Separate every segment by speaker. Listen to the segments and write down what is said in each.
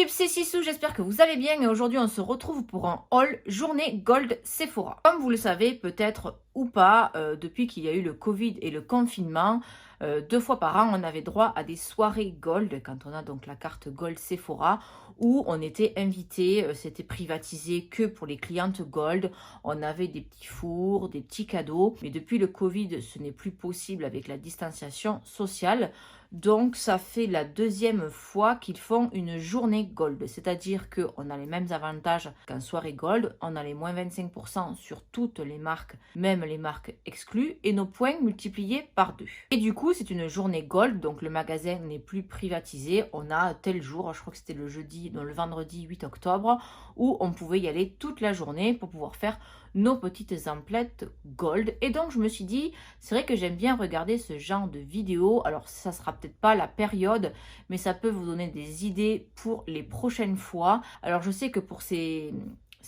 Speaker 1: YouTube, c'est Sissou, j'espère que vous allez bien et aujourd'hui on se retrouve pour un haul journée Gold Sephora. Comme vous le savez peut-être ou pas, depuis qu'il y a eu le Covid et le confinement, 2 fois par an on avait droit à des soirées Gold quand on a donc la carte Gold Sephora où on était invité, c'était privatisé que pour les clientes Gold, on avait des petits fours, des petits cadeaux, mais depuis le Covid ce n'est plus possible avec la distanciation sociale. Donc ça fait la 2e fois qu'ils font une journée Gold, c'est-à-dire qu'on a les mêmes avantages qu'en soirée Gold, on a les moins 25% sur toutes les marques, même les marques exclues, et nos points multipliés par 2. Et du coup c'est une journée Gold, donc le magasin n'est plus privatisé, on a tel jour, je crois que c'était le jeudi, non le vendredi 8 octobre, où on pouvait y aller toute la journée pour pouvoir faire nos petites emplettes Gold. Et donc je me suis dit, c'est vrai que j'aime bien regarder ce genre de vidéos. Alors ça sera peut-être pas la période, mais ça peut vous donner des idées pour les prochaines fois. Alors je sais que pour ces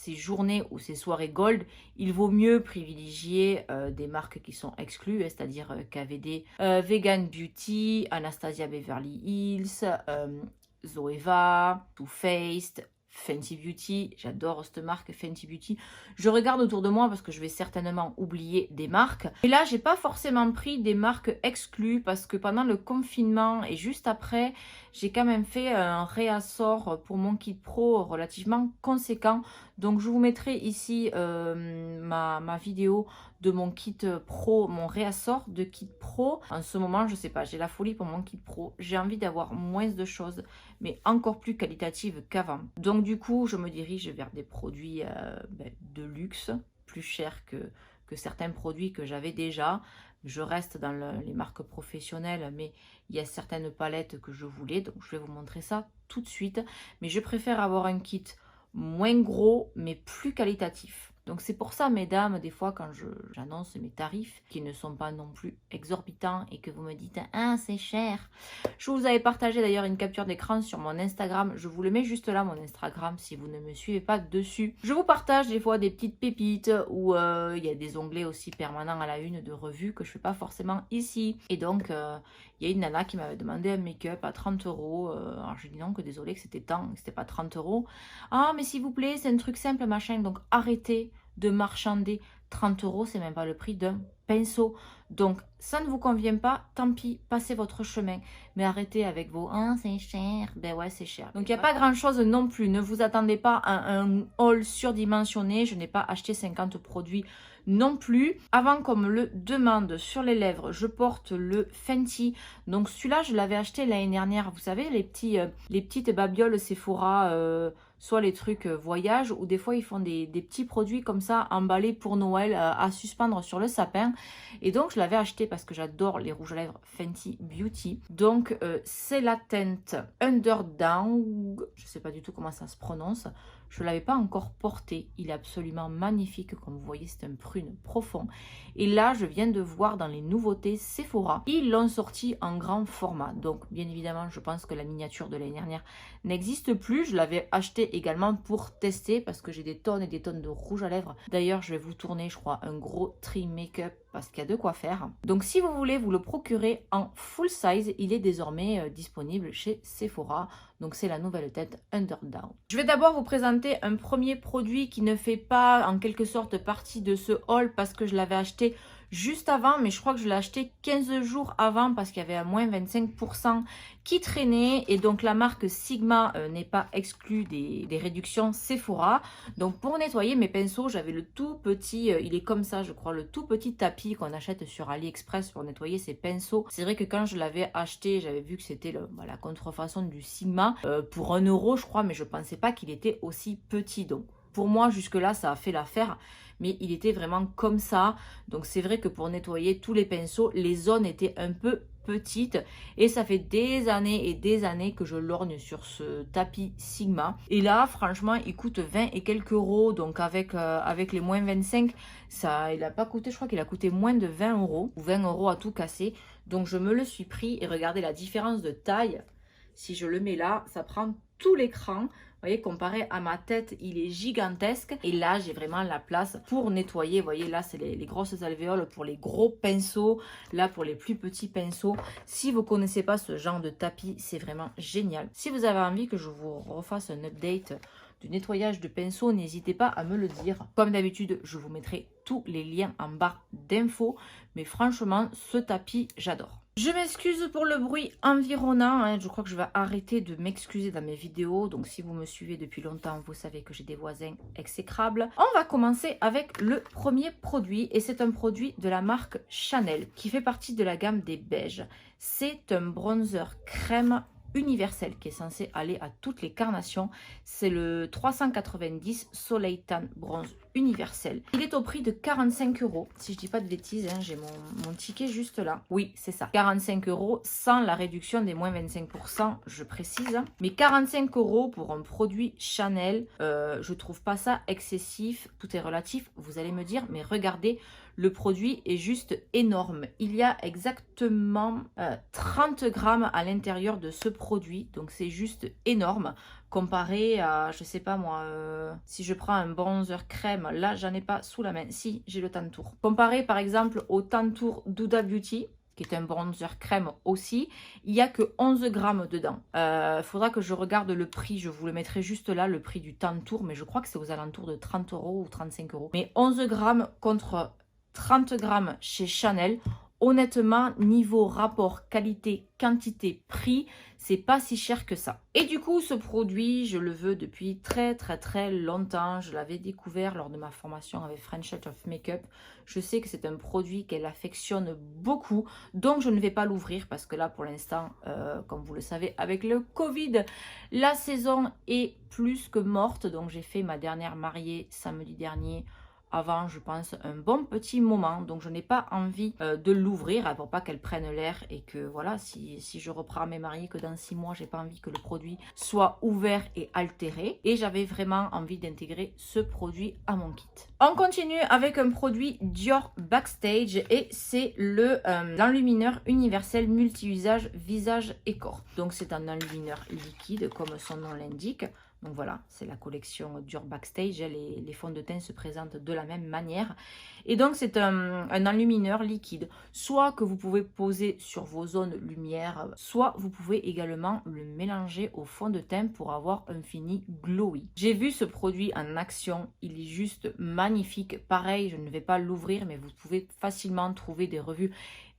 Speaker 1: journées ou ces soirées Gold, il vaut mieux privilégier des marques qui sont exclues, c'est-à-dire KVD, Vegan Beauty, Anastasia Beverly Hills, Zoeva, Too Faced, Fenty Beauty, j'adore cette marque Fenty Beauty. Je regarde autour de moi parce que je vais certainement oublier des marques. Et là, j'ai pas forcément pris des marques exclues parce que pendant le confinement et juste après, j'ai quand même fait un réassort pour mon kit pro relativement conséquent. Donc je vous mettrai ici ma vidéo de mon kit pro, mon réassort de kit pro. En ce moment, je sais pas, j'ai la folie pour mon kit pro. J'ai envie d'avoir moins de choses, mais encore plus qualitatives qu'avant. Donc du coup, je me dirige vers des produits de luxe, plus chers que certains produits que j'avais déjà. Je reste dans les marques professionnelles, mais il y a certaines palettes que je voulais, donc je vais vous montrer ça tout de suite. Mais je préfère avoir un kit moins gros, mais plus qualitatif. Donc c'est pour ça, mesdames, des fois quand j'annonce mes tarifs, qui ne sont pas non plus exorbitants et que vous me dites « Ah, c'est cher !» Je vous avais partagé d'ailleurs une capture d'écran sur mon Instagram. Je vous le mets juste là, mon Instagram, si vous ne me suivez pas dessus. Je vous partage des fois des petites pépites où il y a des onglets aussi permanents à la une de revues que je ne fais pas forcément ici. Et donc, il y a une nana qui m'avait demandé un make-up à 30 €. Alors je dis non, que désolé, que c'était tant, que c'était pas 30 €. Ah, mais s'il vous plaît, c'est un truc simple, machin. Donc arrêtez de marchander. 30 €, c'est même pas le prix d'un pinceau. Donc ça ne vous convient pas, tant pis, passez votre chemin. Mais arrêtez avec vos « Ah, c'est cher ». Ben ouais, c'est cher. Donc il n'y a pas grand chose non plus. Ne vous attendez pas à un haul surdimensionné. Je n'ai pas acheté 50 produits non plus. Avant qu'on me le demande, sur les lèvres, je porte le Fenty. Donc celui-là, je l'avais acheté l'année dernière. Vous savez, les petites babioles Sephora, soit les trucs voyage, ou des fois ils font des petits produits comme ça, emballés pour Noël, à suspendre sur le sapin. Et donc je l'avais acheté parce que j'adore les rouges à lèvres Fenty Beauty. Donc c'est la teinte Underdog, je sais pas du tout comment ça se prononce. Je ne l'avais pas encore porté. Il est absolument magnifique. Comme vous voyez, c'est un prune profond. Et là, je viens de voir dans les nouveautés Sephora, ils l'ont sorti en grand format. Donc, bien évidemment, je pense que la miniature de l'année dernière n'existe plus. Je l'avais acheté également pour tester parce que j'ai des tonnes et des tonnes de rouge à lèvres. D'ailleurs, je vais vous tourner, je crois, un gros tri make-up parce qu'il y a de quoi faire. Donc, si vous voulez vous le procurer en full size, il est désormais disponible chez Sephora. Donc, c'est la nouvelle tête Underdown. Je vais d'abord vous présenter un premier produit qui ne fait pas en quelque sorte partie de ce haul parce que je l'avais acheté juste avant, mais je crois que je l'ai acheté 15 jours avant parce qu'il y avait un moins 25% qui traînait. Et donc la marque Sigma n'est pas exclue des réductions Sephora. Donc pour nettoyer mes pinceaux, j'avais le tout petit, il est comme ça je crois, le tout petit tapis qu'on achète sur AliExpress pour nettoyer ses pinceaux. C'est vrai que quand je l'avais acheté, j'avais vu que c'était la contrefaçon du Sigma pour 1 € je crois, mais je pensais pas qu'il était aussi petit. Donc pour moi jusque là ça a fait l'affaire, mais il était vraiment comme ça. Donc c'est vrai que pour nettoyer tous les pinceaux, les zones étaient un peu petites. Et ça fait des années et des années que je lorgne sur ce tapis Sigma. Et là, franchement, il coûte 20 et quelques euros. Donc avec les moins 25, ça, il n'a pas coûté, je crois qu'il a coûté moins de 20 €. Ou 20 € à tout casser. Donc je me le suis pris. Et regardez la différence de taille. Si je le mets là, ça prend tout l'écran. Vous voyez, comparé à ma tête, il est gigantesque. Et là, j'ai vraiment la place pour nettoyer. Vous voyez, là, c'est les grosses alvéoles pour les gros pinceaux. Là, pour les plus petits pinceaux. Si vous ne connaissez pas ce genre de tapis, c'est vraiment génial. Si vous avez envie que je vous refasse un update du nettoyage de pinceaux, n'hésitez pas à me le dire. Comme d'habitude, je vous mettrai tous les liens en barre d'infos. Mais franchement, ce tapis, j'adore. Je m'excuse pour le bruit environnant, hein. Je crois que je vais arrêter de m'excuser dans mes vidéos. Donc si vous me suivez depuis longtemps, vous savez que j'ai des voisins exécrables. On va commencer avec le premier produit et c'est un produit de la marque Chanel qui fait partie de la gamme des beiges. C'est un bronzer crème universel qui est censé aller à toutes les carnations. C'est le 390 Soleil Tan Bronze universel. Il est au prix de 45 €. Si je dis pas de bêtises, hein, j'ai mon ticket juste là. Oui, c'est ça. 45 € sans la réduction des moins 25%, je précise. Mais 45 € pour un produit Chanel, je trouve pas ça excessif. Tout est relatif, vous allez me dire, mais regardez, le produit est juste énorme. Il y a exactement 30 grammes à l'intérieur de ce produit. Donc c'est juste énorme. Comparé à, je sais pas moi, si je prends un bronzer crème, là j'en ai pas sous la main. Si, j'ai le Tantour. Comparé par exemple au Tantour d'Huda Beauty, qui est un bronzer crème aussi, il n'y a que 11 grammes dedans. Faudra que je regarde le prix, je vous le mettrai juste là, le prix du Tantour, mais je crois que c'est aux alentours de 30 € ou 35 €. Mais 11 grammes contre 30 grammes chez Chanel, honnêtement, niveau rapport qualité-quantité prix, c'est pas si cher que ça. Et du coup, ce produit, je le veux depuis très longtemps. Je l'avais découvert lors de ma formation avec French Art of Makeup. Je sais que c'est un produit qu'elle affectionne beaucoup, donc je ne vais pas l'ouvrir parce que là, pour l'instant, comme vous le savez, avec le Covid, la saison est plus que morte. Donc j'ai fait ma dernière mariée samedi dernier. Avant, je pense, un bon petit moment. Donc, je n'ai pas envie de l'ouvrir pour pas qu'elle prenne l'air. Et que, voilà, si je reprends mes mariés, que dans 6 mois, j'ai pas envie que le produit soit ouvert et altéré. Et j'avais vraiment envie d'intégrer ce produit à mon kit. On continue avec un produit Dior Backstage. Et c'est l'enlumineur universel multi-usage visage et corps. Donc, c'est un enlumineur liquide, comme son nom l'indique. Donc voilà, c'est la collection Dior Backstage. Les fonds de teint se présentent de la même manière. Et donc c'est un enlumineur liquide. Soit que vous pouvez poser sur vos zones lumière, soit vous pouvez également le mélanger au fond de teint pour avoir un fini glowy. J'ai vu ce produit en action, il est juste magnifique. Pareil, je ne vais pas l'ouvrir, mais vous pouvez facilement trouver des revues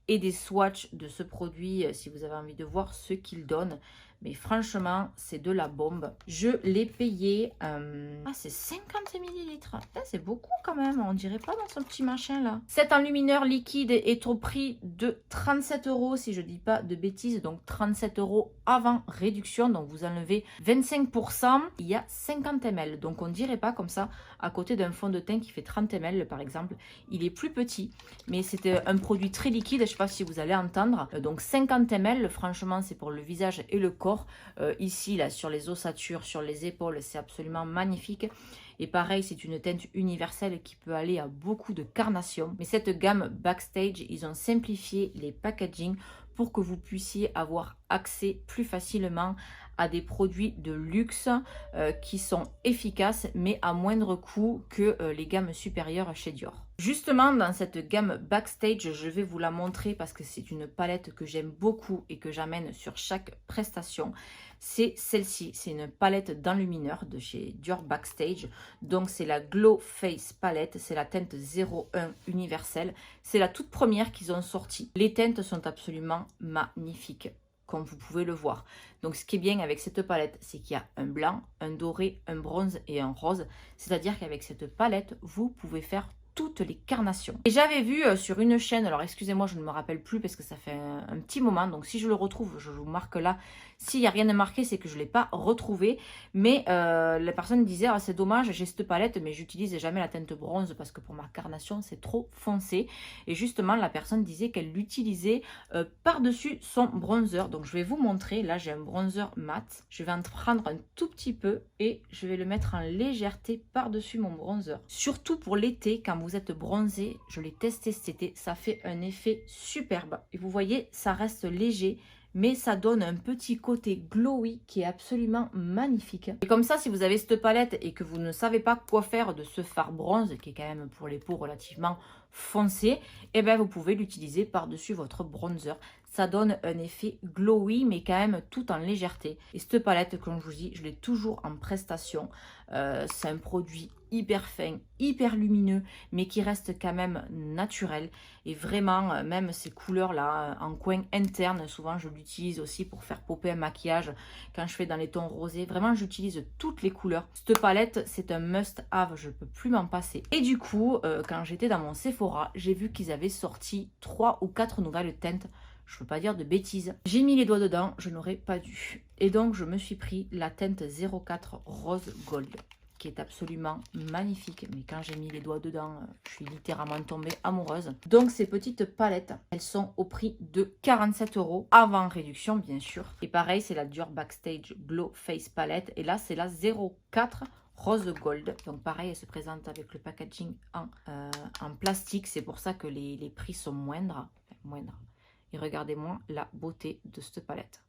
Speaker 1: et des swatchs de ce produit si vous avez envie de voir ce qu'il donne. Mais franchement, c'est de la bombe. Je l'ai payé... c'est 50 millilitres. C'est beaucoup quand même. On dirait pas dans son petit machin là. Cet enlumineur liquide est au prix de 37 € si je dis pas de bêtises. Donc 37 € avant réduction. Donc vous enlevez 25%. Il y a 50 ml. Donc on dirait pas comme ça à côté d'un fond de teint qui fait 30 ml par exemple. Il est plus petit. Mais c'est un produit très liquide. Je sais pas si vous allez entendre. Donc 50 ml. Franchement, c'est pour le visage et le corps. Ici là sur les ossatures, sur les épaules, c'est absolument magnifique. Et pareil, c'est une teinte universelle qui peut aller à beaucoup de carnations. Mais cette gamme Backstage, ils ont simplifié les packaging pour que vous puissiez avoir accès plus facilement à des produits de luxe qui sont efficaces mais à moindre coût que les gammes supérieures chez Dior. Justement, dans cette gamme Backstage, je vais vous la montrer parce que c'est une palette que j'aime beaucoup et que j'amène sur chaque prestation. C'est celle-ci, c'est une palette d'enlumineur de chez Dior Backstage. Donc c'est la Glow Face palette, c'est la teinte 01 universelle. C'est la toute première qu'ils ont sortie. Les teintes sont absolument magnifiques, comme vous pouvez le voir. Donc ce qui est bien avec cette palette, c'est qu'il y a un blanc, un doré, un bronze et un rose. C'est-à-dire qu'avec cette palette, vous pouvez faire toutes les carnations. Et j'avais vu sur une chaîne, alors excusez-moi, je ne me rappelle plus parce que ça fait un petit moment, donc si je le retrouve, je vous marque là. S'il n'y a rien de marqué, c'est que je ne l'ai pas retrouvé. Mais la personne disait, ah, c'est dommage, j'ai cette palette, mais j'utilise jamais la teinte bronze parce que pour ma carnation, c'est trop foncé. Et justement, la personne disait qu'elle l'utilisait par-dessus son bronzer. Donc je vais vous montrer, là j'ai un bronzer mat. Je vais en prendre un tout petit peu et je vais le mettre en légèreté par-dessus mon bronzer. Surtout pour l'été, quand vous êtes bronzé, je l'ai testé cet été, ça fait un effet superbe. Et vous voyez, ça reste léger. mais ça donne un petit côté glowy qui est absolument magnifique. Et comme ça, si vous avez cette palette et que vous ne savez pas quoi faire de ce fard bronze, qui est quand même pour les peaux relativement foncées, eh bien vous pouvez l'utiliser par-dessus votre bronzer. Ça donne un effet glowy, mais quand même tout en légèreté. Et cette palette, comme je vous dis, je l'ai toujours en prestation. C'est un produit hyper fin, hyper lumineux, mais qui reste quand même naturel. Et vraiment, même ces couleurs-là, en coin interne, souvent je l'utilise aussi pour faire popper un maquillage quand je fais dans les tons rosés. Vraiment, j'utilise toutes les couleurs. Cette palette, c'est un must-have, je ne peux plus m'en passer. Et du coup, quand j'étais dans mon Sephora, j'ai vu qu'ils avaient sorti 3 ou 4 nouvelles teintes. Je ne veux pas dire de bêtises. J'ai mis les doigts dedans, je n'aurais pas dû. Et donc, je me suis pris la teinte 04 Rose Gold, qui est absolument magnifique. Mais quand j'ai mis les doigts dedans, je suis littéralement tombée amoureuse. Donc, ces petites palettes, elles sont au prix de 47 €, avant réduction, bien sûr. Et pareil, c'est la Dior Backstage Glow Face Palette. Et là, c'est la 04 Rose Gold. Donc pareil, elle se présente avec le packaging en plastique. C'est pour ça que les prix sont moindres. Et regardez-moi la beauté de cette palette.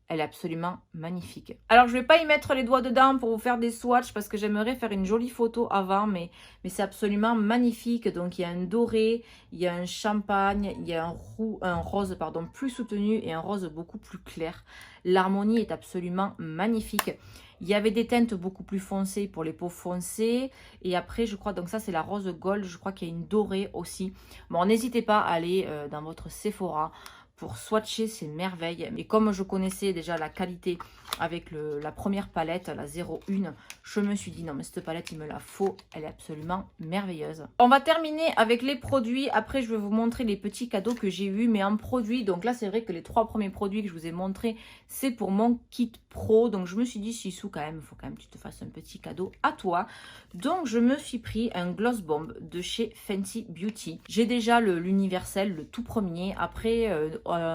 Speaker 1: Elle est absolument magnifique. Alors, je ne vais pas y mettre les doigts dedans pour vous faire des swatchs parce que j'aimerais faire une jolie photo avant, mais c'est absolument magnifique. Donc, il y a un doré, il y a un champagne, il y a un rose pardon, plus soutenu et un rose beaucoup plus clair. L'harmonie est absolument magnifique. Il y avait des teintes beaucoup plus foncées pour les peaux foncées. Et après, je crois, donc ça, c'est la rose gold. Je crois qu'il y a une dorée aussi. Bon, n'hésitez pas à aller dans votre Sephora pour swatcher ces merveilles. Mais comme je connaissais déjà la qualité avec la première palette, la 01, je me suis dit non mais cette palette il me la faut, elle est absolument merveilleuse. On va terminer avec les produits. Après je vais vous montrer les petits cadeaux que j'ai eu, mais en produits. Donc là c'est vrai que les 3 premiers produits que je vous ai montrés, c'est pour mon kit pro. Donc je me suis dit Sissou quand même, il faut quand même que tu te fasses un petit cadeau à toi. Donc je me suis pris un Gloss Bomb de chez Fenty Beauty. J'ai déjà l'universel, le tout premier. Après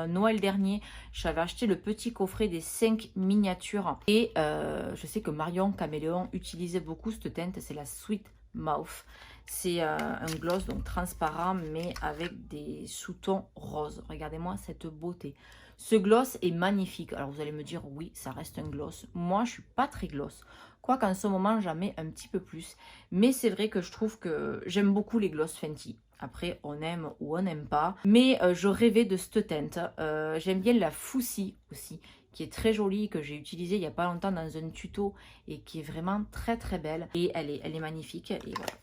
Speaker 1: Noël dernier, j'avais acheté le petit coffret des 5 miniatures. Et je sais que Marion Caméléon utilisait beaucoup cette teinte, c'est la Sweet Mouth. C'est un gloss donc transparent mais avec des sous-tons roses. Regardez-moi cette beauté. Ce gloss est magnifique. Alors vous allez me dire oui, ça reste un gloss. Moi je suis pas très gloss. Quoique en ce moment j'en mets un petit peu plus. Mais c'est vrai que je trouve que j'aime beaucoup les gloss Fenty. Après, on aime ou on n'aime pas. Mais je rêvais de cette teinte. J'aime bien la Foussi aussi, qui est très jolie, que j'ai utilisée il n'y a pas longtemps dans un tuto et qui est vraiment très très belle. Et elle est magnifique. Et voilà,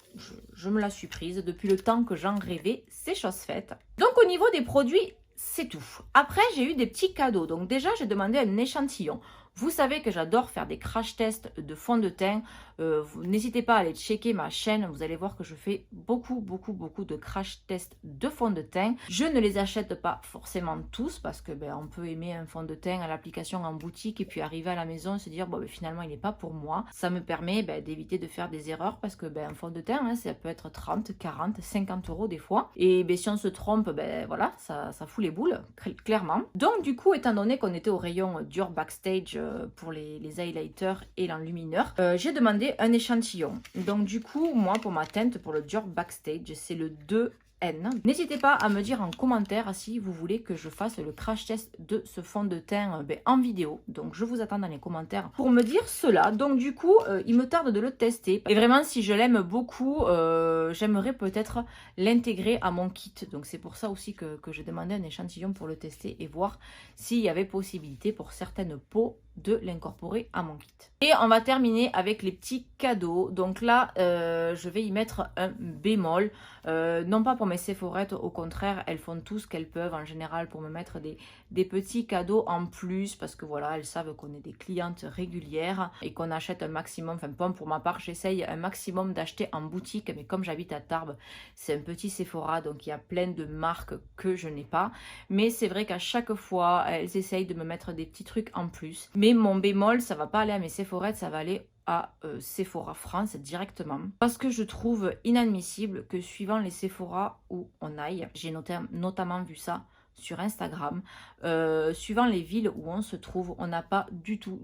Speaker 1: je me la suis prise. Depuis le temps que j'en rêvais, c'est chose faite. Donc au niveau des produits, c'est tout. Après, j'ai eu des petits cadeaux. Donc déjà, j'ai demandé un échantillon. Vous savez que j'adore faire des crash tests de fond de teint. N'hésitez pas à aller checker ma chaîne. Vous allez voir que je fais beaucoup de crash tests de fond de teint. Je ne les achète pas forcément tous parce que on peut aimer un fond de teint à l'application en boutique et puis arriver à la maison et se dire bon, finalement il n'est pas pour moi. Ça me permet d'éviter de faire des erreurs parce que un fond de teint, ça peut être 30, 40, 50 € des fois. Et si on se trompe, voilà, ça fout les boules, clairement. Donc du coup, étant donné qu'on était au rayon Dior Backstage pour les highlighters et l'enlumineur, j'ai demandé un échantillon. Donc du coup, moi pour ma teinte, pour le Dior Backstage, c'est le 2N. N'hésitez pas à me dire en commentaire si vous voulez que je fasse le crash test de ce fond de teint en vidéo. Donc je vous attends dans les commentaires pour me dire cela. Donc du coup, il me tarde de le tester. Et vraiment, si je l'aime beaucoup, j'aimerais peut-être l'intégrer à mon kit. Donc c'est pour ça aussi que j'ai demandé un échantillon pour le tester et voir s'il y avait possibilité pour certaines peaux de l'incorporer à mon kit. Et on va terminer avec les petits cadeaux. Donc là, je vais y mettre un bémol. Non pas pour mes Sephorettes, au contraire, elles font tout ce qu'elles peuvent en général pour me mettre des petits cadeaux en plus parce que voilà, elles savent qu'on est des clientes régulières et qu'on achète un maximum. Enfin, pour ma part, j'essaye un maximum d'acheter en boutique, mais comme j'habite à Tarbes, c'est un petit Sephora, donc il y a plein de marques que je n'ai pas. Mais c'est vrai qu'à chaque fois, elles essayent de me mettre des petits trucs en plus. Mais mon bémol, ça va pas aller à mes Sephorettes, ça va aller à Sephora France directement. Parce que je trouve inadmissible que suivant les Sephora où on aille, j'ai notamment vu ça sur Instagram, suivant les villes où on se trouve, on n'a pas du tout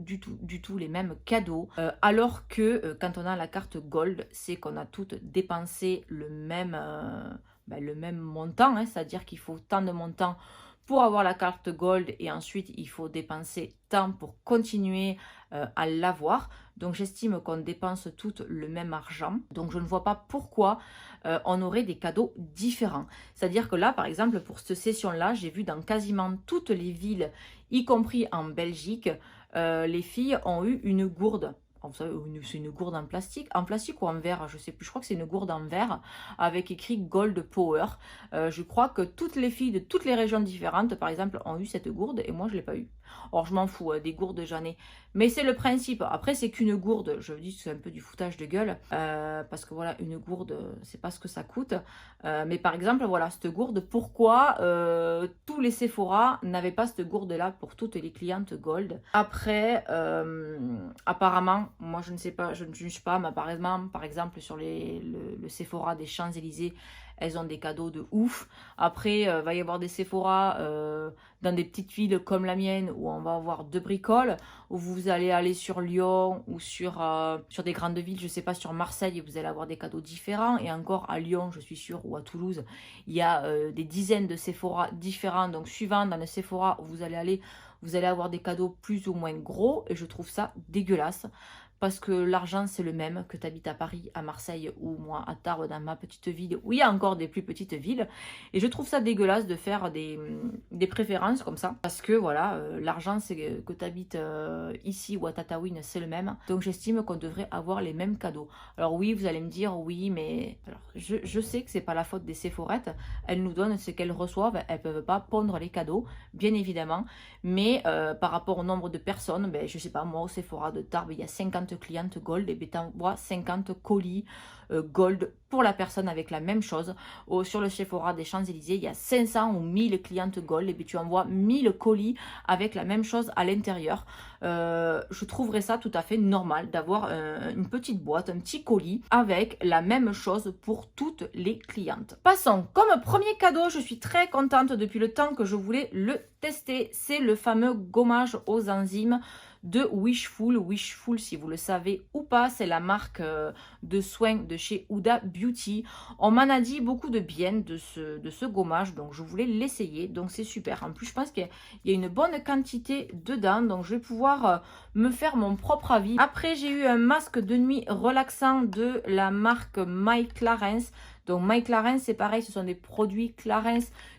Speaker 1: les mêmes cadeaux. Alors que quand on a la carte Gold, c'est qu'on a toutes dépensé le même montant, c'est-à-dire qu'il faut tant de montants pour avoir la carte Gold et ensuite il faut dépenser tant pour continuer à l'avoir. Donc j'estime qu'on dépense toutes le même argent. Donc je ne vois pas pourquoi on aurait des cadeaux différents. C'est-à-dire que là, par exemple, pour cette session-là, j'ai vu dans quasiment toutes les villes, y compris en Belgique, les filles ont eu une gourde. Vous savez, c'est une gourde en plastique ou en verre, je sais plus, je crois que c'est une gourde en verre avec écrit Gold Power. Je crois que toutes les filles de toutes les régions différentes, par exemple, ont eu cette gourde et moi je ne l'ai pas eu. Or je m'en fous, des gourdes j'en ai. Mais c'est le principe. Après c'est qu'une gourde, je dis que c'est un peu du foutage de gueule, parce que voilà, une gourde, c'est pas ce que ça coûte. Mais par exemple, voilà, cette gourde, pourquoi tous les Sephora n'avaient pas cette gourde-là pour toutes les clientes Gold? Après, apparemment, moi je ne sais pas, je ne juge pas, mais apparemment, par exemple, sur le Sephora des Champs-Élysées, elles ont des cadeaux de ouf. Après, va y avoir des Sephora dans des petites villes comme la mienne où on va avoir deux bricoles, où vous allez aller sur Lyon ou sur des grandes villes, je sais pas, sur Marseille, vous allez avoir des cadeaux différents. Et encore à Lyon, je suis sûre, ou à Toulouse, il y a des dizaines de Sephora différents. Donc suivant dans le Sephora où vous allez aller, vous allez avoir des cadeaux plus ou moins gros. Et je trouve ça dégueulasse. Parce que l'argent, c'est le même, que tu habites à Paris, à Marseille ou moi à Tarbes, dans ma petite ville, où il y a encore des plus petites villes. Et je trouve ça dégueulasse de faire des préférences comme ça. Parce que voilà, l'argent, c'est que tu habites ici ou à Tataouine, c'est le même. Donc j'estime qu'on devrait avoir les mêmes cadeaux. Alors oui, vous allez me dire, oui, mais... Alors, je sais que c'est pas la faute des Sephorettes. Elles nous donnent ce qu'elles reçoivent. Elles peuvent pas pondre les cadeaux, bien évidemment. Mais par rapport au nombre de personnes, ben, je sais pas, moi au Sephora de Tarbes, il y a 50 clientes Gold, et bien t'envoies 50 colis Gold pour la personne avec la même chose. Sur le Sephora des Champs-Élysées, il y a 500 ou 1000 clientes Gold, et bien tu envoies 1000 colis avec la même chose à l'intérieur. Je trouverais ça tout à fait normal d'avoir une petite boîte, un petit colis avec la même chose pour toutes les clientes. Passons, comme premier cadeau, je suis très contente depuis le temps que je voulais le tester. C'est le fameux gommage aux enzymes de Wishful. Wishful, si vous le savez ou pas, c'est la marque de soins de chez Huda Beauty. On m'en a dit beaucoup de bien de ce gommage, donc je voulais l'essayer, donc c'est super. En plus, je pense qu'il y a une bonne quantité dedans, donc je vais pouvoir me faire mon propre avis. Après, j'ai eu un masque de nuit relaxant de la marque My Clarins. Donc My Clarins, c'est pareil, ce sont des produits Clarins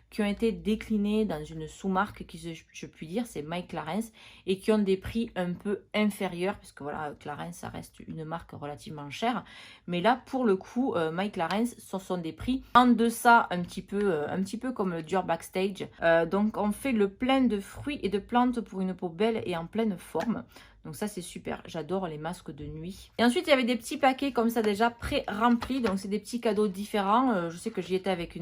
Speaker 1: qui ont été déclinés dans une sous-marque qui, je puis dire, c'est My Clarins, et qui ont des prix un peu inférieurs, puisque voilà, Clarins, ça reste une marque relativement chère. Mais là, pour le coup, My Clarins, ce sont des prix en deçà, un petit peu comme le Dior Backstage. Donc, on fait le plein de fruits et de plantes pour une peau belle et en pleine forme. Donc ça, c'est super. J'adore les masques de nuit. Et ensuite, il y avait des petits paquets comme ça déjà pré-remplis. Donc, c'est des petits cadeaux différents. Je sais que j'y étais avec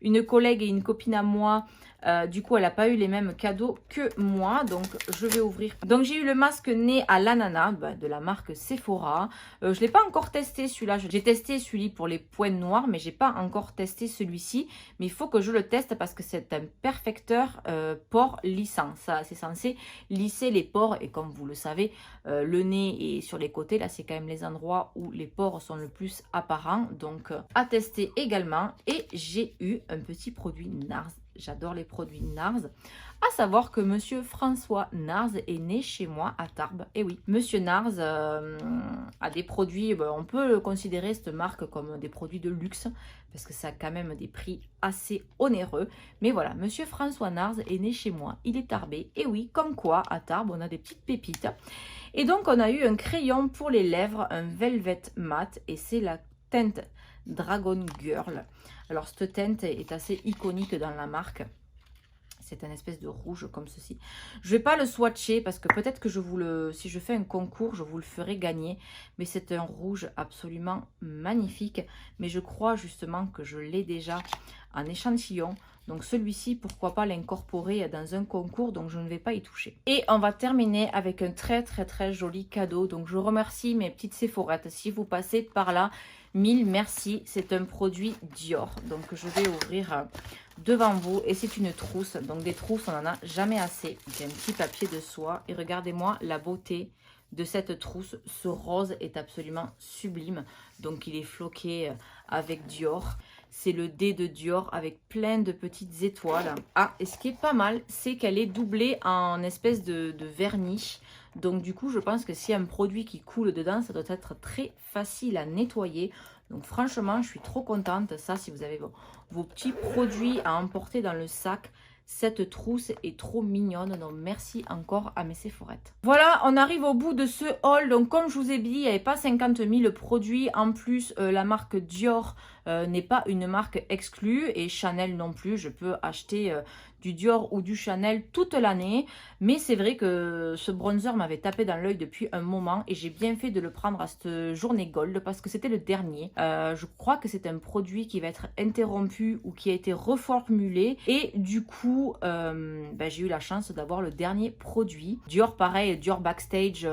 Speaker 1: une collègue et une copine à moi. Du coup, elle n'a pas eu les mêmes cadeaux que moi. Donc, je vais ouvrir. Donc, j'ai eu le masque nez à l'ananas de la marque Sephora. Je ne l'ai pas encore testé celui-là. J'ai testé celui pour les points noirs, mais je n'ai pas encore testé celui-ci. Mais il faut que je le teste parce que c'est un perfecteur pore lissant. Ça, c'est censé lisser les pores. Et comme vous le savez, le nez et sur les côtés, là, c'est quand même les endroits où les pores sont le plus apparents. Donc, à tester également. Et j'ai eu un petit produit NARS. J'adore les produits NARS. À savoir que Monsieur François Nars est né chez moi à Tarbes. Et oui, Monsieur Nars a des produits, on peut considérer cette marque comme des produits de luxe parce que ça a quand même des prix assez onéreux. Mais voilà, Monsieur François Nars est né chez moi. Il est tarbé. Et oui, comme quoi à Tarbes, on a des petites pépites. Et donc, on a eu un crayon pour les lèvres, un Velvet Matte. Et c'est la teinte Dragon Girl. Alors, cette teinte est assez iconique dans la marque. C'est un espèce de rouge comme ceci. Je ne vais pas le swatcher parce que peut-être que si je fais un concours, je vous le ferai gagner. Mais c'est un rouge absolument magnifique. Mais je crois justement que je l'ai déjà en échantillon. Donc celui-ci, pourquoi pas l'incorporer dans un concours, donc je ne vais pas y toucher. Et on va terminer avec un très très très joli cadeau. Donc je remercie mes petites Sephorettes. Si vous passez par là, 1000 merci. C'est un produit Dior. Donc je vais ouvrir devant vous et c'est une trousse. Donc des trousses, on n'en a jamais assez. J'ai un petit papier de soie et regardez-moi la beauté de cette trousse. Ce rose est absolument sublime. Donc il est floqué avec Dior. C'est le D de Dior avec plein de petites étoiles. Ah, et ce qui est pas mal, c'est qu'elle est doublée en espèce de vernis. Donc du coup, je pense que s'il y a un produit qui coule dedans, ça doit être très facile à nettoyer. Donc franchement, je suis trop contente. Ça, si vous avez vos petits produits à emporter dans le sac, cette trousse est trop mignonne. Donc merci encore à mes Sephorettes. Voilà, on arrive au bout de ce haul. Donc comme je vous ai dit, il n'y avait pas 50 000 produits. En plus, la marque Dior n'est pas une marque exclue et Chanel non plus. Je peux acheter du Dior ou du Chanel toute l'année. Mais c'est vrai que ce bronzer m'avait tapé dans l'œil depuis un moment et j'ai bien fait de le prendre à cette journée Gold parce que c'était le dernier. Je crois que c'est un produit qui va être interrompu ou qui a été reformulé et du coup, j'ai eu la chance d'avoir le dernier produit. Dior, pareil, Dior Backstage,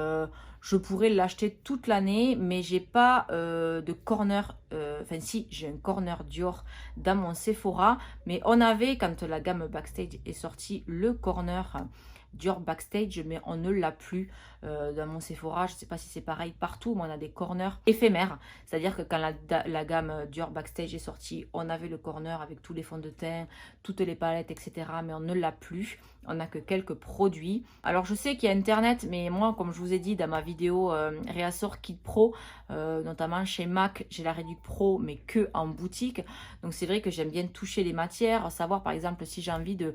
Speaker 1: je pourrais l'acheter toute l'année, mais j'ai pas de corner. Enfin, si, j'ai un corner Dior dans mon Sephora, mais on avait, quand la gamme Backstage est sortie, le corner Dior Backstage, mais on ne l'a plus dans mon Sephora. Je ne sais pas si c'est pareil partout, mais on a des corners éphémères. C'est-à-dire que quand la gamme Dior Backstage est sortie, on avait le corner avec tous les fonds de teint, toutes les palettes, etc. Mais on ne l'a plus. On n'a que quelques produits. Alors, je sais qu'il y a Internet, mais moi, comme je vous ai dit dans ma vidéo Réassort Kit Pro, notamment chez MAC, j'ai la Réduc Pro, mais que en boutique. Donc, c'est vrai que j'aime bien toucher les matières, savoir par exemple si j'ai envie de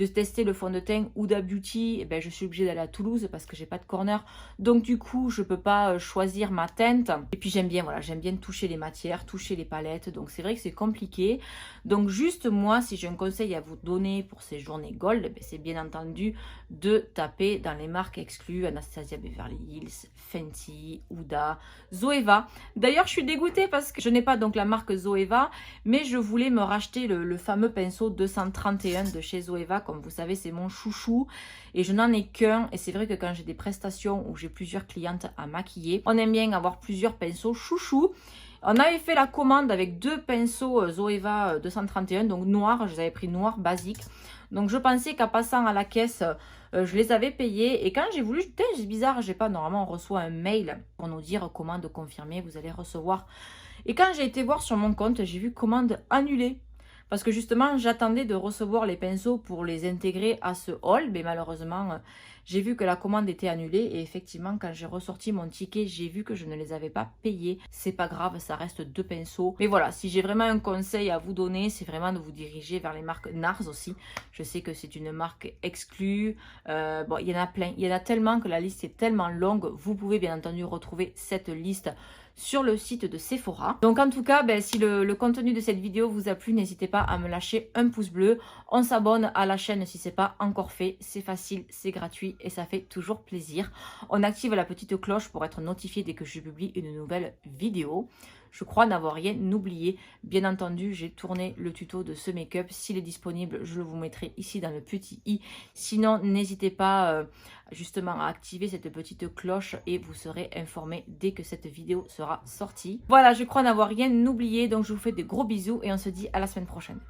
Speaker 1: tester le fond de teint Huda Beauty, eh je suis obligée d'aller à Toulouse parce que j'ai pas de corner. Donc, du coup, je peux pas choisir ma teinte. Et puis, j'aime bien, voilà, j'aime bien toucher les matières, toucher les palettes. Donc, c'est vrai que c'est compliqué. Donc, juste moi, si j'ai un conseil à vous donner pour ces journées Gold, c'est bien entendu de taper dans les marques exclues, Anastasia Beverly Hills, Fenty, Huda, Zoeva. D'ailleurs, je suis dégoûtée parce que je n'ai pas donc la marque Zoeva, mais je voulais me racheter le fameux pinceau 231 de chez Zoeva. Comme vous savez, c'est mon chouchou et je n'en ai qu'un. Et c'est vrai que quand j'ai des prestations où j'ai plusieurs clientes à maquiller, on aime bien avoir plusieurs pinceaux chouchou. On avait fait la commande avec 2 pinceaux Zoeva 231, donc noir, je les avais pris noir basique. Donc je pensais qu'en passant à la caisse, je les avais payés. Et quand j'ai voulu, c'est bizarre, j'ai pas, normalement on reçoit un mail pour nous dire commande confirmée, vous allez recevoir. Et quand j'ai été voir sur mon compte, j'ai vu commande annulée. Parce que justement, j'attendais de recevoir les pinceaux pour les intégrer à ce haul. Mais malheureusement, j'ai vu que la commande était annulée. Et effectivement, quand j'ai ressorti mon ticket, j'ai vu que je ne les avais pas payés. C'est pas grave, ça reste 2 pinceaux. Mais voilà, si j'ai vraiment un conseil à vous donner, c'est vraiment de vous diriger vers les marques NARS aussi. Je sais que c'est une marque exclue. Bon, il y en a plein. Il y en a tellement que la liste est tellement longue. Vous pouvez bien entendu retrouver cette liste sur le site de Sephora. Donc en tout cas, si le contenu de cette vidéo vous a plu, n'hésitez pas à me lâcher un pouce bleu. On s'abonne à la chaîne si ce n'est pas encore fait. C'est facile, c'est gratuit et ça fait toujours plaisir. On active la petite cloche pour être notifié dès que je publie une nouvelle vidéo. Je crois n'avoir rien oublié. Bien entendu, j'ai tourné le tuto de ce make-up. S'il est disponible, je le vous mettrai ici dans le petit i. Sinon, n'hésitez pas justement à activer cette petite cloche et vous serez informé dès que cette vidéo sera sortie. Voilà, je crois n'avoir rien oublié. Donc, je vous fais de gros bisous et on se dit à la semaine prochaine.